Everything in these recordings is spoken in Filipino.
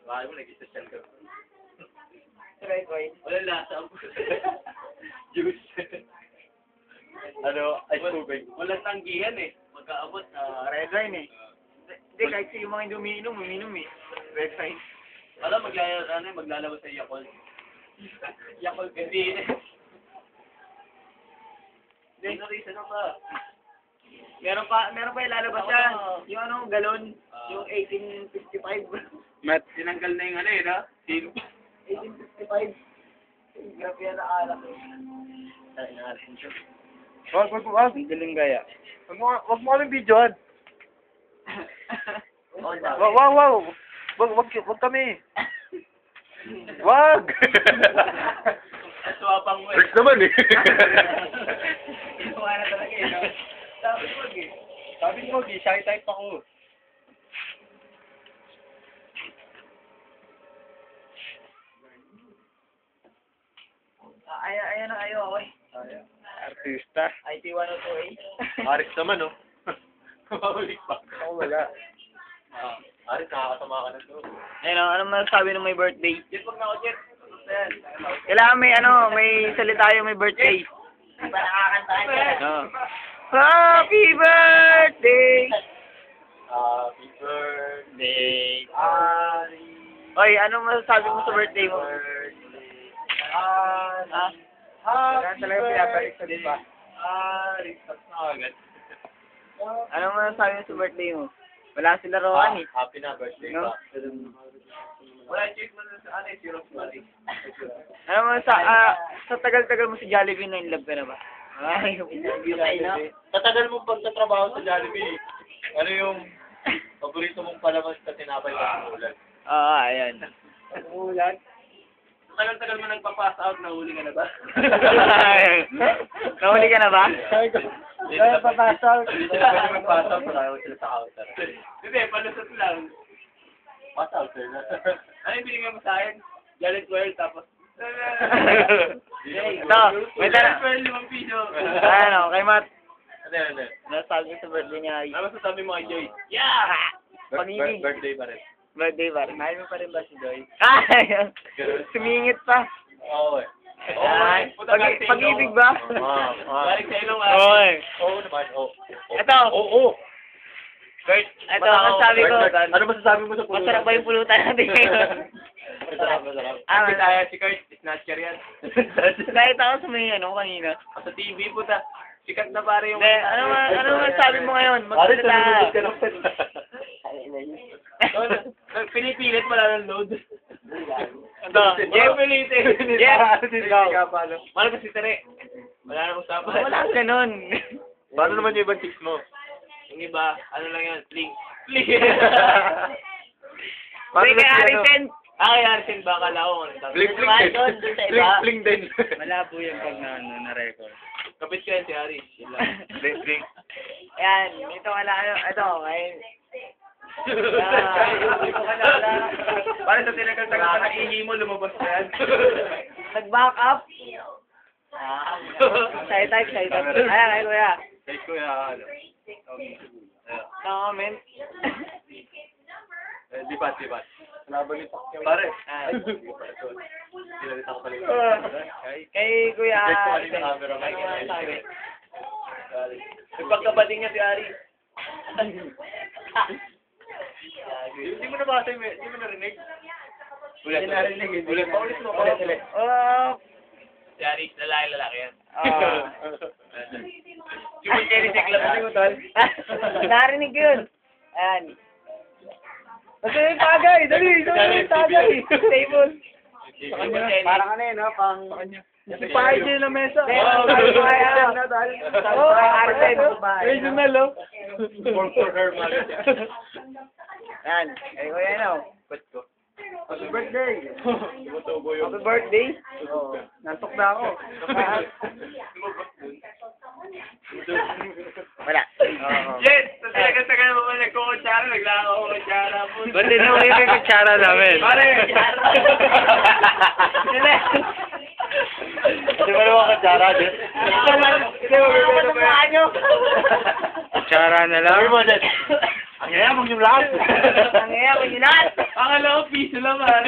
Bakit mo nag-isasyan ka? Try ko eh. Wala lasa. Juice. Ano, ice tubig. Walang tanggihan eh. Magkaabot na. Red wine eh. Hindi, kahit yung mga hindi umiinom eh. Red wine. Alam, maglalabas sa Yakult. Yakult hindi. Hindi, narisa na ba? Meron pa ilalabas siya. Yung ano, galon. Yung 1855. Matt, tinanggal na yung ano eh, no? Sino? 1855. Grabe yan na alak eh. Ay, natin siya. Wag. Galing gaya. Wag mo kaming videoan. Wow. Wag kami. Wag! Aswapang mo eh. Rick naman eh. Ginawa na talaga eh. No? Sabi mo, shy type ako. Ayan ang ayaw ako eh. Artista. IT 102A. Aris naman, no? Maulik pa. Ako wala. Aris, nakakasama ka na to. Ayun, ano masasabi ng may birthday? Jet, wag na ako, Jet. Kailangan may salita yung may birthday. Di ba nakakantahan ka? Ah. Happy birthday! Happy birthday, Ari. Oy, ano masasabi mo sa birthday mo? Ha? Happy Talaga pinapalik sa birthday, diba? Ari. Tapos na agad. Ano masasabi mo sa birthday mo? Wala sila rowan eh. Happy na birthday No? ba? Wala, check mo na sa ano eh, si Rosemary. Ano mo sa tagal-tagal mo sa Jollibee na in love ka na ba? Ay, patay na. Tatagal mo pag sa trabaho sa Jollibee. Ano yung paborito mong palaman sa tinapay sa ulan? Ayan. Ulan? Tagal-tagal mo nagpa-pass out, nahuli ka na ba? Nahuli ka na ba? Kaya pa-pass out. Hindi sila pwede mag-pass out, wala sila sa counter. Hindi, palusot lang. Pass out sir. Ano yung binigay mo sa akin? Galit 12, tapos... Ito, may Galit tara. 12, 5 piso. Ano, kay Matt. Ano? Nasabi ko sa birthday niya. Ano masasabi mo kay Joy? Yeah! Pag-ibig. Birthday pa rin. Birthday ba? Mahal mo pa rin ba si Joy? Ay! Sumingit pa. Oo eh. Ay, pag-ibig ba? Galing sa ilong ah. Oy. Oo naman, oo. Ito. Oo. Kurt, Ito, masasabi ko. Ano masasabi mo sa pulutan? Masarap ba yung pulutan natin ngayon? Masarap. Ah, Kapit tayo si Kurt, snatcher yan. Kahit ako sa may ano kanina. Sa TV puta. Sikat na pare yung... Hindi, ano masasabi mo ngayon? Pare, Magsalita. ka naman. Pinipilit wala ng load. Ito, Jeff. Jeff. Mahal ka si Tere. Wala na usapan. Wala ganun. Paano naman yung ibang chicks mo? Yung iba, ano lang yan, fling. Hindi kay Harrison. Kay Harrison ba? Akala ko ano sabi. Fling din. Malabo yung pag na-record. Kapit ko yan si Aris. Yun lang. Fling. Ayan, ito wala ito, ngayon. Para sa tinagal-tagal pa ng ihi mo, lumabas na yan. Nag-back up. Shy type. Ayan, ay kuya. Guys ko yan. Comment. Lipat. Laban ni Pacquiao. Pare. Sinalita ko pala. Kay kuya. Guys ko kanina camera. Nagpagkabating niya si Ari. Hindi mo nabasa yung... Hindi mo narinig? Ulit. Paulit mo. Oh. Si Ari, lalaki yan. Si Kelly Segla. Narinig yun. Ayan. Kasi yung tagay. Dali yung tagay. Table. Parang ano yun, pang... Si Pai din na mesa. Regional, oh. for her, man. Yan. Kay kuya ano. Ba't ko? Happy birthday. Tumutubo yung... Happy birthday. Nantok na ako. Wala. Yes! Tagal mo ba nagkukutsara? Naglako ko kutsara po. Ba't din naman yung kutsara namin? Pare! Di ba naman kutsara din? Hindi mo ba nyo? Kutsara na lang. Ang yayamang yung lahat. Ang yaman yun lahat. Akala ko piso lang, pare.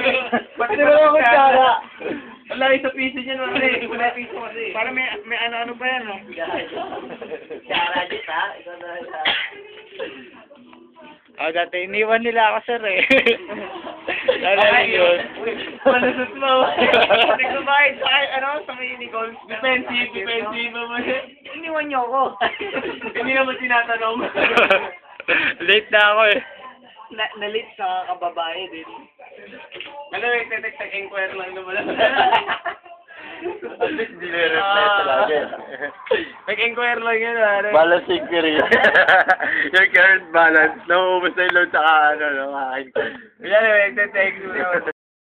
Pati Hindi mo naman kutsara. Wala isa piso dyan, pare. Wala piso kasi. Para may ano-ano pa yan, oh. Tsara dit ha. Ikaw na Ah, dati iniwan nila ako, sir, eh. Lalala yun. Manasot mo. Nagbabayad sa ano sa may Nicole. Defensive mo. Iniwan niyo ako. Hindi naman tinatanong. Late na ako, eh. Nalit sa kababae din. Ano, nagtetext inquire lang naman. At least hindi na-reply talaga. Nag-inquire lang yun, pare. Balance inquiry. Your current balance. Nauubos na yung load sa ano, no? Yan, nagtetext mo naman.